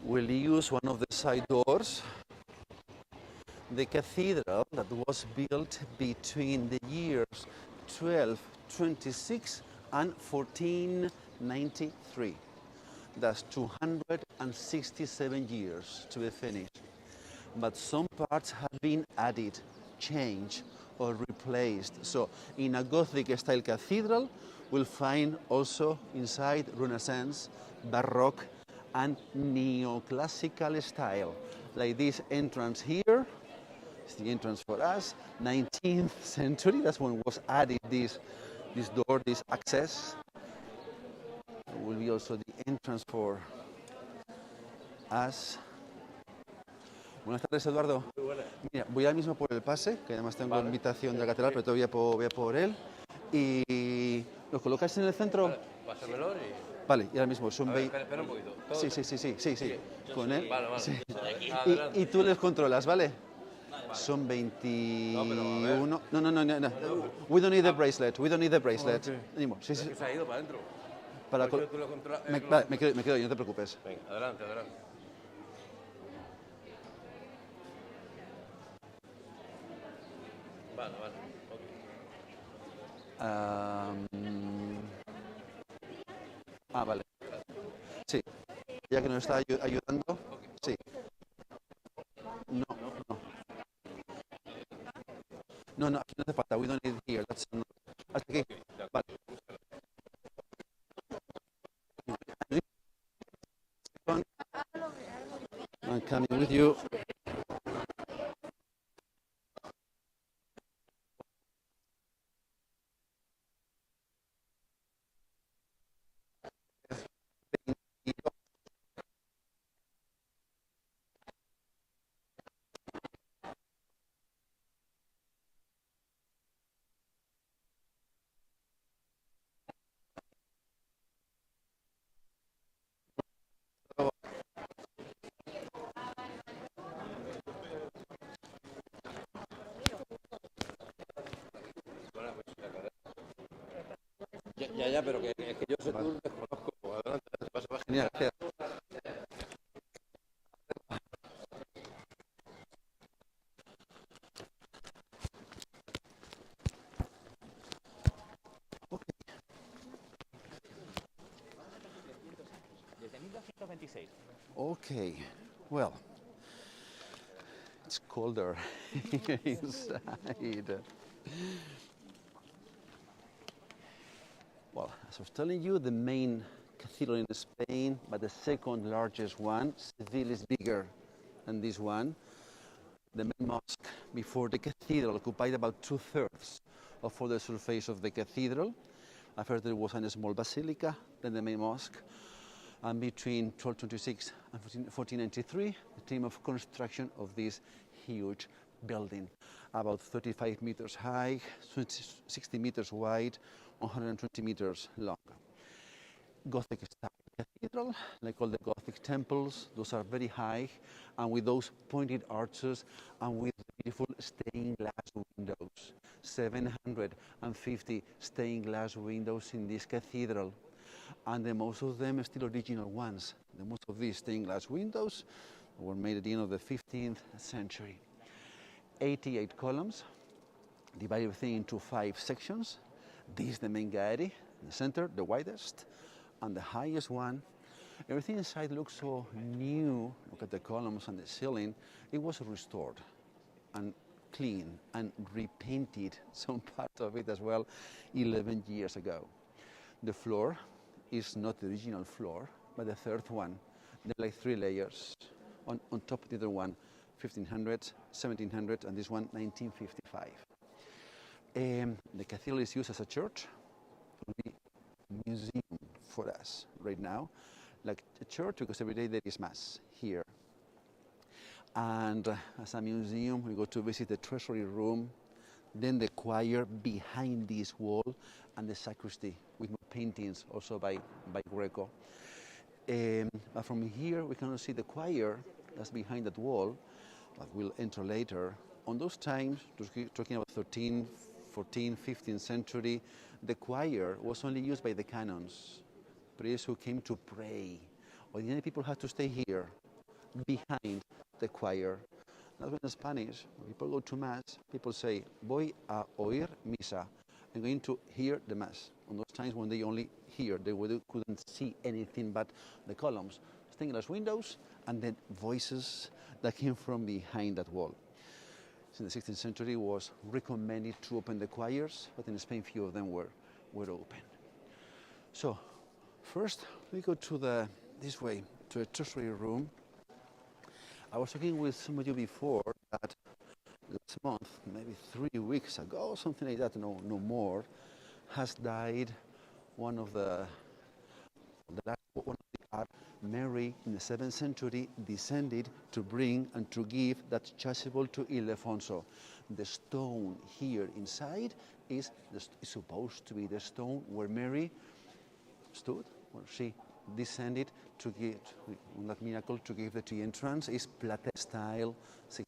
We'll use one of the side doors. The cathedral that was built between the years 1226 and 1493. That's 267 years to be finished. But some parts have been added, changed, or replaced. So in a Gothic style cathedral, we'll find also inside Renaissance, Baroque, and neoclassical style. Like this entrance here, it's the entrance for us, 19th century, that's when was added this door, this access. It will be also the entrance for us. Buenas tardes, Eduardo. Mira, voy ahora mismo por el pase, que además tengo invitación de la catedral, pero todavía voy a por él. Y los colocáis en el centro.
Pásamelo y...
Vale, y ahora mismo son 20.
Espera un poquito.
Sí. Con él.
Vale.
Sí.
Adelante.
Y tú les controlas, ¿vale? Son 21. No. We don't need the bracelet. We don't need the bracelet. Anymore. Sí.
Se ha ido para adentro.
Vale, me quedo yo, no te preocupes.
Venga, adelante. Vale.
Vale. Sí. Ya que nos está ayudando. Sí. No, aquí no hace falta. We don't need it here. Hasta aquí. Vale. I'm coming with you.
Ya, pero que yo ese tour desconozco. Adelante, pasa.
Genial. Okay, well, it's colder inside. Well, as I was telling you, the main cathedral in Spain, but the second largest one, Seville is bigger than this one. the main mosque before the cathedral occupied about 2/3 of all the surface of the cathedral. After there was a small basilica, then the main mosque. And between 1226 and 1493, the time of construction of this huge building, about 35 meters high, 60 meters wide, 120 meters long. Gothic style cathedral, like all the Gothic temples, those are very high, and with those pointed arches and with beautiful stained glass windows. 750 stained glass windows in this cathedral, and most of them are still original ones. Most of these stained glass windows were made at the end of the 15th century. 88 columns, divide everything into 5 sections. This is the main gallery, in the center, the widest, and the highest one. Everything inside looks so new. Look at the columns and the ceiling. It was restored and clean and repainted, some part of it as well, 11 years ago. The floor is not the original floor, but the third one. There are like 3 layers. On top of the other one, 1500, 1700, and this one, 1955. The cathedral is used as a church, a museum for us right now, like a church, because every day there is mass here. And as a museum, we go to visit the treasury room, then the choir behind this wall, and the sacristy with paintings also by Greco. But from here, we cannot see the choir that's behind that wall, but we'll enter later. On those times, talking about 13th, 14th, 15th century, the choir was only used by the canons, priests who came to pray. Ordinary people had to stay here, behind the choir. That's when in Spanish, when people go to Mass, people say, voy a oír misa. I'm going to hear the Mass. On those times when they only hear, they couldn't see anything but the columns, stained glass windows, and then voices that came from behind that wall. In the 16th century, it was recommended to open the choirs, but in Spain, few of them were open. So, first, we go to this way, to a treasury room. I was talking with some of you before that last month, maybe 3 weeks ago, something like that, no more, has died one of the Mary in the 7th century descended to bring and to give that chasuble to Ildefonso. The stone here inside is supposed to be the stone where Mary stood, where she descended to give, on that miracle, to give the entrance. Is Plata style,